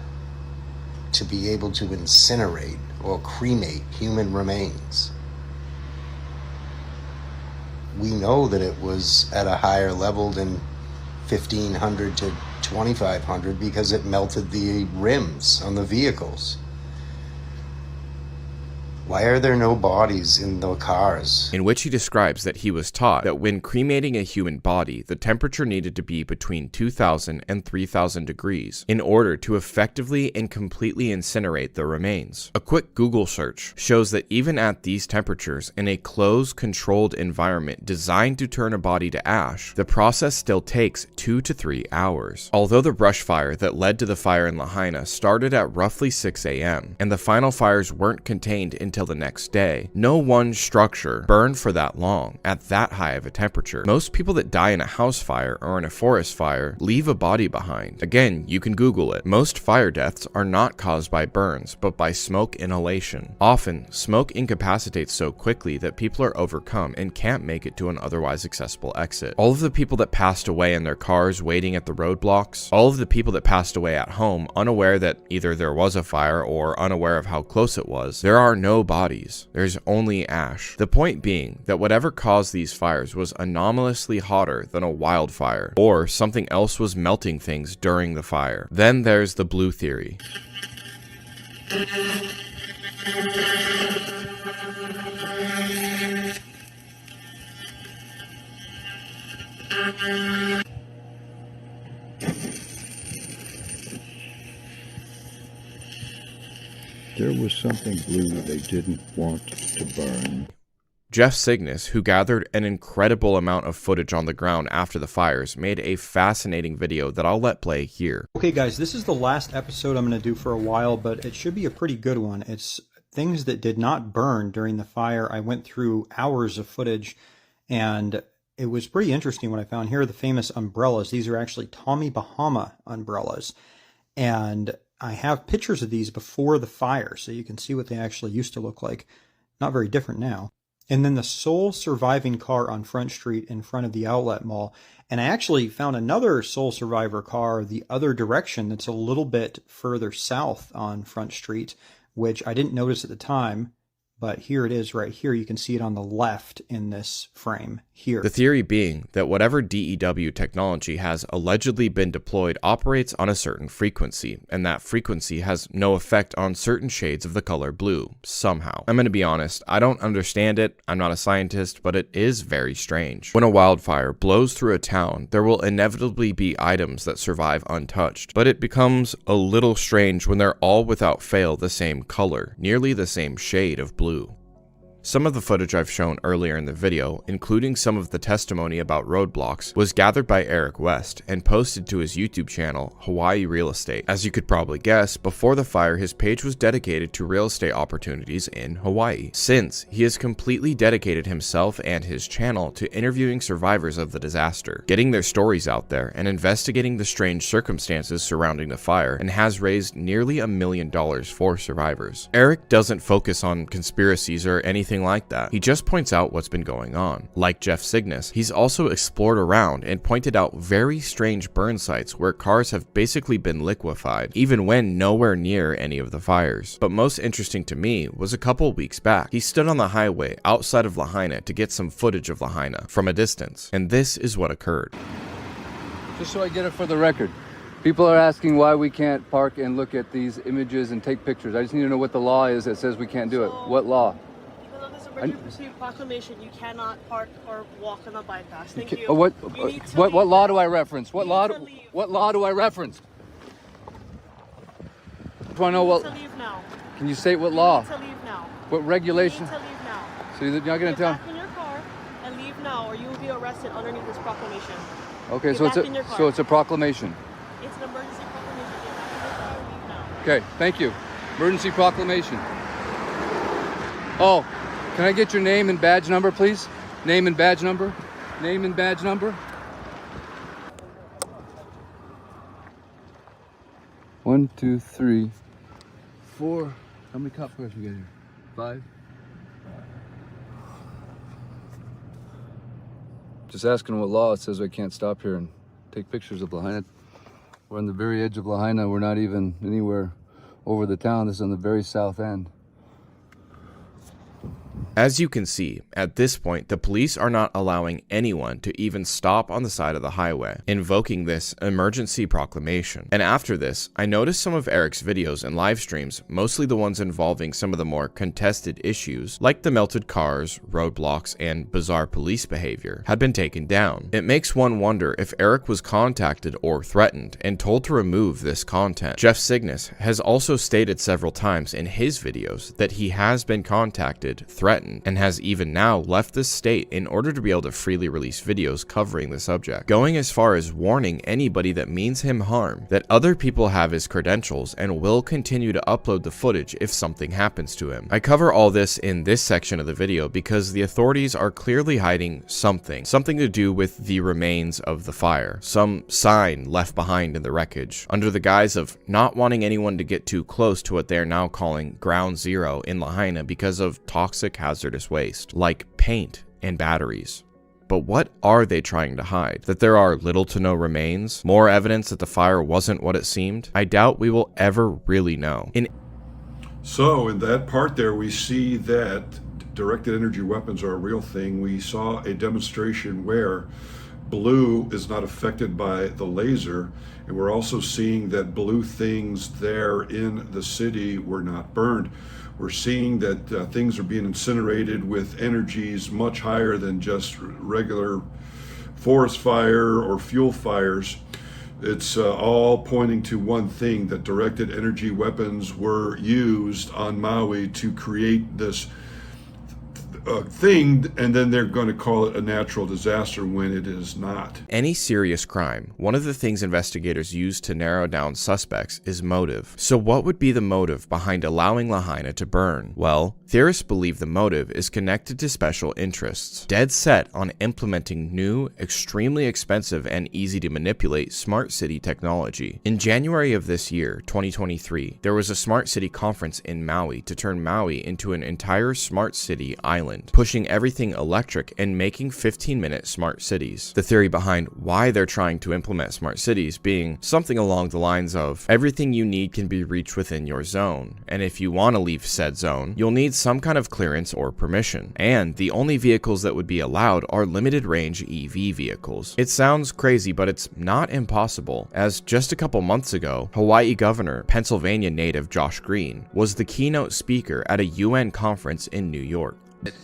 to be able to incinerate or cremate human remains? We know that it was at a higher level than 1,500 to 2,500 because it melted the rims on the vehicles. Why are there no bodies in the cars? In which he describes that he was taught that when cremating a human body, the temperature needed to be between 2,000 and 3,000 degrees in order to effectively and completely incinerate the remains. A quick Google search shows that even at these temperatures, in a closed, controlled environment designed to turn a body to ash, the process still takes 2 to 3 hours. Although the brush fire that led to the fire in Lahaina started at roughly 6 a.m., and the final fires weren't contained until the next day, no one structure burned for that long at that high of a temperature. Most people that die in a house fire or in a forest fire leave a body behind. Again, you can Google it. Most fire deaths are not caused by burns, but by smoke inhalation. Often, smoke incapacitates so quickly that people are overcome and can't make it to an otherwise accessible exit. All of the people that passed away in their cars waiting at the roadblocks, all of the people that passed away at home unaware that either there was a fire or unaware of how close it was, there are no bodies. There's only ash. The point being that whatever caused these fires was anomalously hotter than a wildfire, or something else was melting things during the fire. Then there's the blue theory. There was something blue they didn't want to burn. Jeff Cygnus, who gathered an incredible amount of footage on the ground after the fires, made a fascinating video that I'll let play here. Okay guys, this is the last episode I'm going to do for a while, but it should be a pretty good one. It's things that did not burn during the fire. I went through hours of footage, and it was pretty interesting what I found. Here are the famous umbrellas. These are actually Tommy Bahama umbrellas, and I have pictures of these before the fire, so you can see what they actually used to look like. Not very different now. And then the sole surviving car on Front Street in front of the outlet mall. And I actually found another sole survivor car the other direction that's a little bit further south on Front Street, which I didn't notice at the time. But here it is right here. You can see it on the left in this frame here. The theory being that whatever DEW technology has allegedly been deployed operates on a certain frequency, and that frequency has no effect on certain shades of the color blue, somehow. I'm going to be honest, I don't understand it, I'm not a scientist, but it is very strange. When a wildfire blows through a town, there will inevitably be items that survive untouched, but it becomes a little strange when they're all without fail the same color, nearly the same shade of blue. Some of the footage I've shown earlier in the video, including some of the testimony about roadblocks, was gathered by Eric West and posted to his YouTube channel, Hawaii Real Estate. As you could probably guess, before the fire his page was dedicated to real estate opportunities in Hawaii. Since, he has completely dedicated himself and his channel to interviewing survivors of the disaster, getting their stories out there, and investigating the strange circumstances surrounding the fire, and has raised nearly $1 million for survivors. Eric doesn't focus on conspiracies or anything like that. He just points out what's been going on. Like Jeff Cygnus, he's also explored around and pointed out very strange burn sites where cars have basically been liquefied, even when nowhere near any of the fires. But most interesting to me was a couple weeks back. He stood on the highway outside of Lahaina to get some footage of Lahaina from a distance, and this is what occurred. Just so I get it for the record. People are asking why we can't park and look at these images and take pictures. I just need to know what the law is that says we can't do it. What law? Emergency proclamation, you cannot park or walk on the bypass. Thank you. What law do I reference? What law do I reference? Do I know what? To leave now. Can you state what law? You need to leave now. What regulation? You need to leave now. So you're not going to tell? Get back in your car and leave now, or you will be arrested underneath this proclamation. Okay, Get so it's a proclamation. It's an emergency proclamation. Get back in your car and leave now. Okay, thank you. Emergency proclamation. Oh. Can I get your name and badge number, please? Name and badge number? Name and badge number? 1, 2, 3, 4. How many cop cars we got here? 5? Just asking what law it says I can't stop here and take pictures of Lahaina. We're on the very edge of Lahaina. We're not even anywhere over the town. This is on the very south end. As you can see, at this point, the police are not allowing anyone to even stop on the side of the highway, invoking this emergency proclamation. And after this, I noticed some of Eric's videos and live streams, mostly the ones involving some of the more contested issues, like the melted cars, roadblocks, and bizarre police behavior, had been taken down. It makes one wonder if Eric was contacted or threatened and told to remove this content. Jeff Cygnus has also stated several times in his videos that he has been contacted, threatened, and has even now left the state in order to be able to freely release videos covering the subject, going as far as warning anybody that means him harm that other people have his credentials and will continue to upload the footage if something happens to him. I cover all this in this section of the video because the authorities are clearly hiding something to do with the remains of the fire, some sign left behind in the wreckage, under the guise of not wanting anyone to get too close to what they are now calling Ground Zero in Lahaina because of toxic hazardous waste, like paint and batteries. But what are they trying to hide? That there are little to no remains? More evidence that the fire wasn't what it seemed? I doubt we will ever really know. So in that part there, we see that directed energy weapons are a real thing. We saw a demonstration where blue is not affected by the laser, and we're also seeing that blue things there in the city were not burned. We're seeing that things are being incinerated with energies much higher than just regular forest fire or fuel fires. It's all pointing to one thing, that directed energy weapons were used on Maui to create this a thing, and then they're going to call it a natural disaster when it is not. Any serious crime, one of the things investigators use to narrow down suspects is motive. So what would be the motive behind allowing Lahaina to burn? Well, theorists believe the motive is connected to special interests, dead set on implementing new, extremely expensive and easy to manipulate smart city technology. In January of this year, 2023, there was a smart city conference in Maui to turn Maui into an entire smart city island, pushing everything electric and making 15-minute smart cities. The theory behind why they're trying to implement smart cities being something along the lines of everything you need can be reached within your zone, and if you want to leave said zone, you'll need some kind of clearance or permission, and the only vehicles that would be allowed are limited range EV vehicles. It sounds crazy, but it's not impossible, as just a couple months ago, Hawaii Governor, Pennsylvania native Josh Green, was the keynote speaker at a UN conference in New York.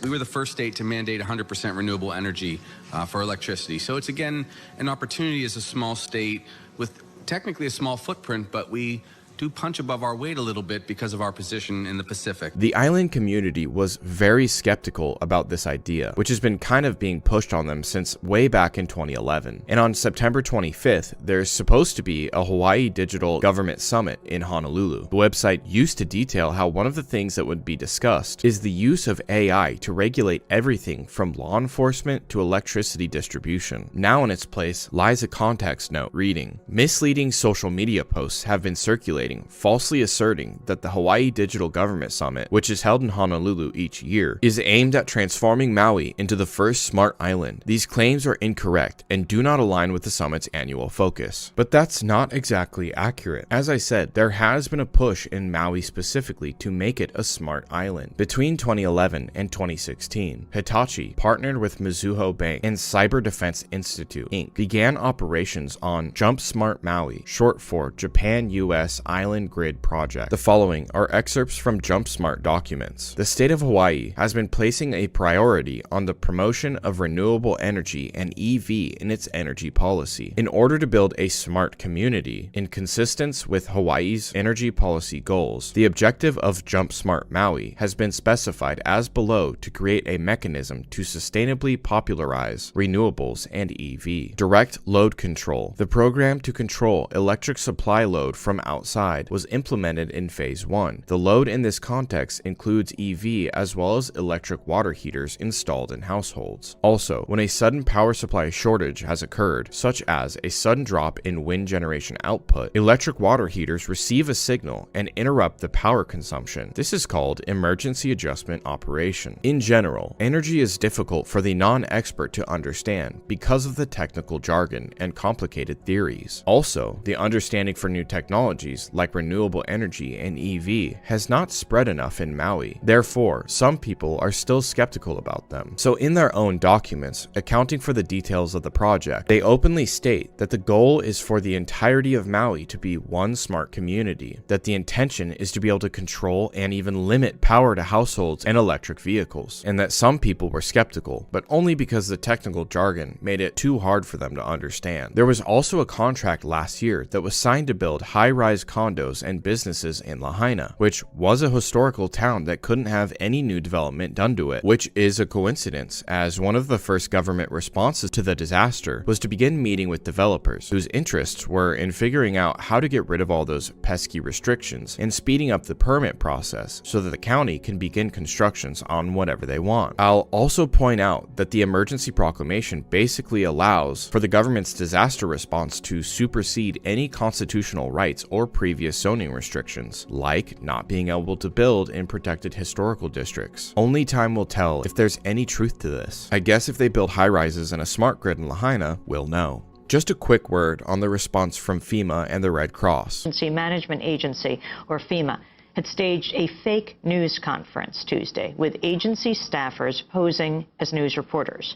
We were the first state to mandate 100% renewable energy for electricity. So it's, again, an opportunity as a small state with technically a small footprint, but we do punch above our weight a little bit because of our position in the Pacific. The island community was very skeptical about this idea, which has been kind of being pushed on them since way back in 2011. And on September 25th, there's supposed to be a Hawaii Digital Government Summit in Honolulu. The website used to detail how one of the things that would be discussed is the use of AI to regulate everything from law enforcement to electricity distribution. Now in its place lies a context note reading, "Misleading social media posts have been circulating falsely asserting that the Hawaii Digital Government Summit, which is held in Honolulu each year, is aimed at transforming Maui into the first smart island. These claims are incorrect and do not align with the summit's annual focus." But that's not exactly accurate. As I said, there has been a push in Maui specifically to make it a smart island. Between 2011 and 2016, Hitachi partnered with Mizuho Bank and Cyber Defense Institute, Inc. began operations on Jump Smart Maui, short for Japan-US Island Grid Project. The following are excerpts from JumpSmart documents. The state of Hawaii has been placing a priority on the promotion of renewable energy and EV in its energy policy. In order to build a smart community in consistence with Hawaii's energy policy goals, the objective of JumpSmart Maui has been specified as below to create a mechanism to sustainably popularize renewables and EV. Direct load control. The program to control electric supply load from outside was implemented in Phase 1. The load in this context includes EV as well as electric water heaters installed in households. Also, when a sudden power supply shortage has occurred, such as a sudden drop in wind generation output, electric water heaters receive a signal and interrupt the power consumption. This is called emergency adjustment operation. In general, energy is difficult for the non-expert to understand because of the technical jargon and complicated theories. Also, the understanding for new technologies like renewable energy and EV has not spread enough in Maui. Therefore, some people are still skeptical about them. So in their own documents, accounting for the details of the project, they openly state that the goal is for the entirety of Maui to be one smart community, that the intention is to be able to control and even limit power to households and electric vehicles, and that some people were skeptical, but only because the technical jargon made it too hard for them to understand. There was also a contract last year that was signed to build high-rise condos and businesses in Lahaina, which was a historical town that couldn't have any new development done to it, which is a coincidence, as one of the first government responses to the disaster was to begin meeting with developers whose interests were in figuring out how to get rid of all those pesky restrictions and speeding up the permit process so that the county can begin constructions on whatever they want. I'll also point out that the emergency proclamation basically allows for the government's disaster response to supersede any constitutional rights or previous zoning restrictions, like not being able to build in protected historical districts. Only time will tell if there's any truth to this. I guess if they build high-rises and a smart grid in Lahaina, we'll know. Just a quick word on the response from FEMA and the Red Cross. Emergency Management Agency, or FEMA, had staged a fake news conference Tuesday with agency staffers posing as news reporters.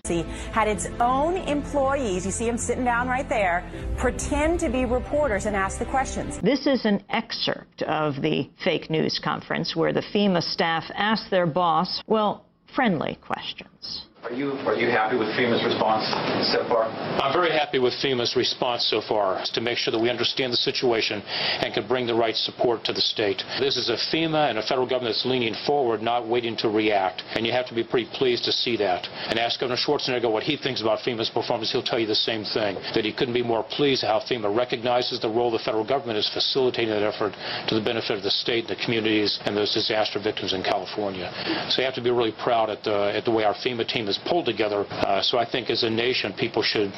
Had its own employees, you see them sitting down right there, pretend to be reporters and ask the questions. This is an excerpt of the fake news conference where the FEMA staff asked their boss, well, friendly questions. Are you happy with FEMA's response so far? I'm very happy with FEMA's response so far to make sure that we understand the situation and can bring the right support to the state. This is a FEMA and a federal government that's leaning forward, not waiting to react. And you have to be pretty pleased to see that. And ask Governor Schwarzenegger what he thinks about FEMA's performance. He'll tell you the same thing, that he couldn't be more pleased how FEMA recognizes the role the federal government is facilitating that effort to the benefit of the state, the communities, and those disaster victims in California. So you have to be really proud at the way our FEMA team is pulled together. So I think as a nation, people should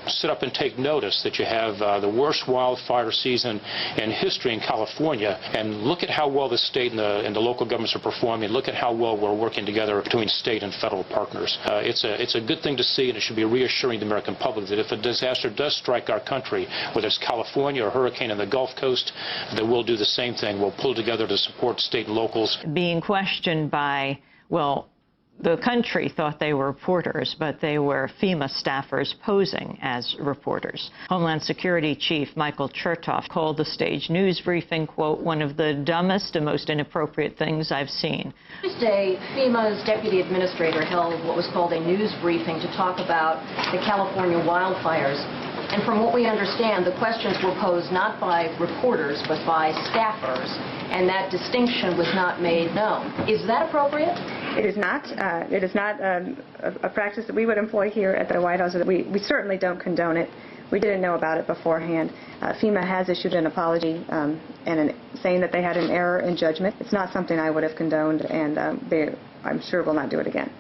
sit up and take notice that you have the worst wildfire season in history in California, and look at how well the state and the local governments are performing. Look at how well we're working together between state and federal partners. It's a good thing to see, and it should be reassuring to the American public that if a disaster does strike our country, whether it's California or a hurricane in the Gulf Coast, that we'll do the same thing. We'll pull together to support state and locals. Being questioned by, well, the country thought they were reporters, but they were FEMA staffers posing as reporters. Homeland Security Chief Michael Chertoff called the staged news briefing, quote, one of the dumbest and most inappropriate things I've seen. Tuesday, FEMA's deputy administrator held what was called a news briefing to talk about the California wildfires. And from what we understand, the questions were posed not by reporters, but by staffers, and that distinction was not made known. Is that appropriate? It is not. It is not a practice that we would employ here at the White House. We certainly don't condone it. We didn't know about it beforehand. FEMA has issued an apology saying that they had an error in judgment. It's not something I would have condoned, and I'm sure will not do it again.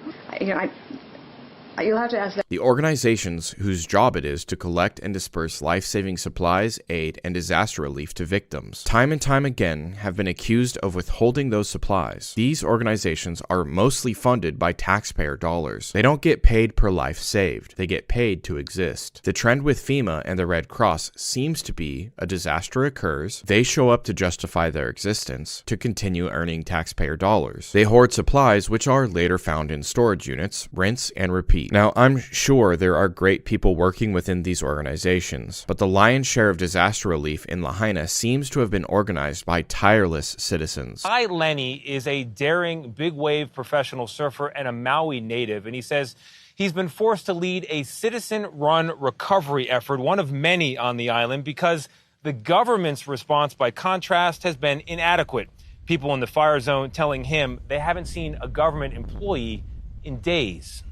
You'll have to ask that. The organizations whose job it is to collect and disperse life-saving supplies, aid, and disaster relief to victims, time and time again have been accused of withholding those supplies. These organizations are mostly funded by taxpayer dollars. They don't get paid per life saved. They get paid to exist. The trend with FEMA and the Red Cross seems to be a disaster occurs, they show up to justify their existence, to continue earning taxpayer dollars. They hoard supplies which are later found in storage units, rinse and repeat. Now, I'm sure there are great people working within these organizations, but the lion's share of disaster relief in Lahaina seems to have been organized by tireless citizens. Guy Lenny is a daring big wave professional surfer and a Maui native, and he says he's been forced to lead a citizen-run recovery effort, one of many on the island, because the government's response, by contrast, has been inadequate. People in the fire zone telling him they haven't seen a government employee in days.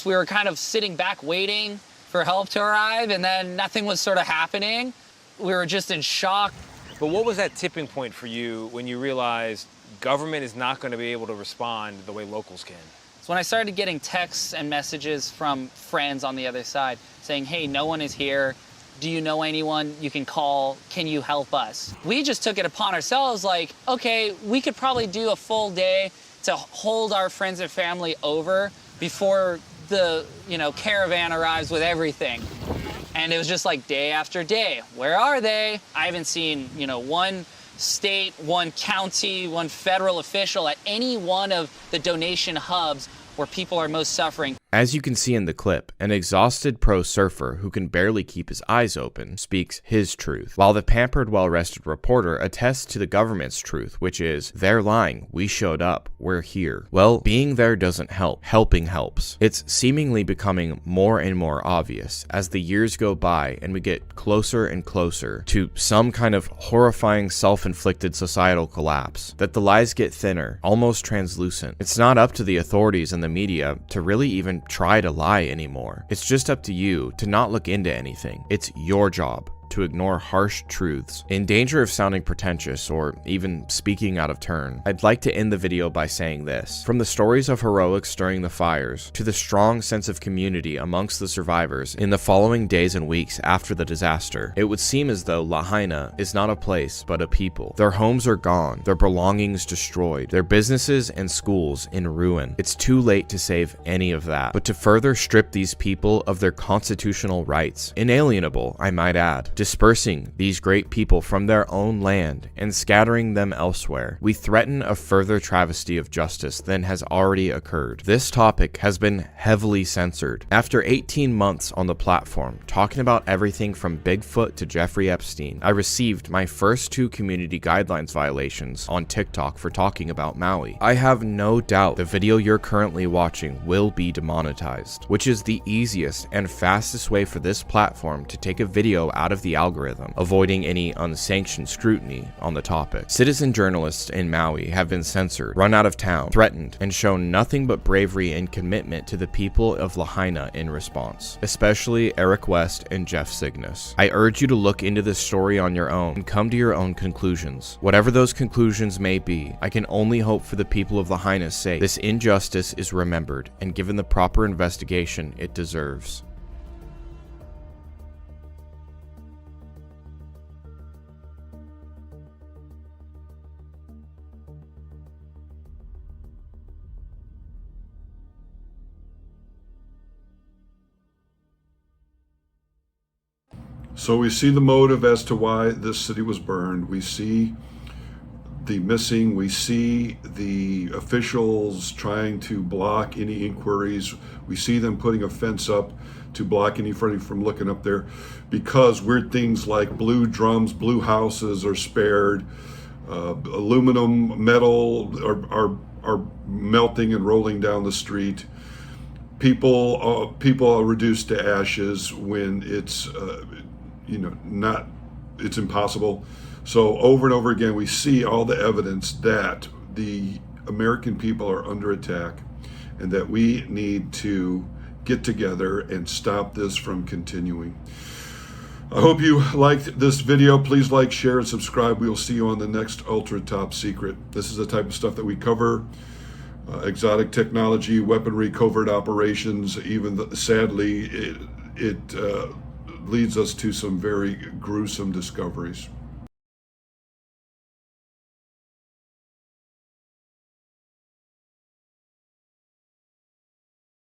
We were kind of sitting back waiting for help to arrive, and then nothing was sort of happening. We were just in shock. But what was that tipping point for you when you realized government is not going to be able to respond the way locals can? So when I started getting texts and messages from friends on the other side saying, hey, no one is here. Do you know anyone you can call? Can you help us? We just took it upon ourselves like, okay, we could probably do a full day to hold our friends and family over before the caravan arrives with everything. And it was just like day after day. Where are they? I haven't seen, one state, one county, one federal official at any one of the donation hubs where people are most suffering. As you can see in the clip, an exhausted pro surfer who can barely keep his eyes open speaks his truth, while the pampered, well-rested reporter attests to the government's truth, which is, they're lying, we showed up, we're here. Well, being there doesn't help, helping helps. It's seemingly becoming more and more obvious as the years go by and we get closer and closer to some kind of horrifying self-inflicted societal collapse, that the lies get thinner, almost translucent. It's not up to the authorities and the media to really even try to lie anymore. It's just up to you to not look into anything. It's your job to ignore harsh truths. In danger of sounding pretentious or even speaking out of turn, I'd like to end the video by saying this. From the stories of heroics during the fires to the strong sense of community amongst the survivors in the following days and weeks after the disaster, it would seem as though Lahaina is not a place but a people. Their homes are gone, their belongings destroyed, their businesses and schools in ruin. It's too late to save any of that, but to further strip these people of their constitutional rights, inalienable, I might add. dispersing these great people from their own land and scattering them elsewhere. We threaten a further travesty of justice than has already occurred. This topic has been heavily censored. After 18 months on the platform, talking about everything from Bigfoot to Jeffrey Epstein, I received my first 2 community guidelines violations on TikTok for talking about Maui. I have no doubt the video you're currently watching will be demonetized, which is the easiest and fastest way for this platform to take a video out of the algorithm, avoiding any unsanctioned scrutiny on the topic. Citizen journalists in Maui have been censored, run out of town, threatened, and shown nothing but bravery and commitment to the people of Lahaina in response, especially Eric West and Jeff Cygnus. I urge you to look into this story on your own and come to your own conclusions. Whatever those conclusions may be, I can only hope for the people of Lahaina's sake this injustice is remembered and given the proper investigation it deserves. So we see the motive as to why this city was burned. We see the missing. We see the officials trying to block any inquiries. We see them putting a fence up to block anybody from looking up there because weird things like blue drums, blue houses are spared. Aluminum, metal are melting and rolling down the street. People are reduced to ashes when it's it's impossible. So over and over again, we see all the evidence that the American people are under attack and that we need to get together and stop this from continuing. I hope you liked this video. Please like, share, and subscribe. We will see you on the next Ultra Top Secret. This is the type of stuff that we cover. Exotic technology, weaponry, covert operations, even sadly, it leads us to some very gruesome discoveries.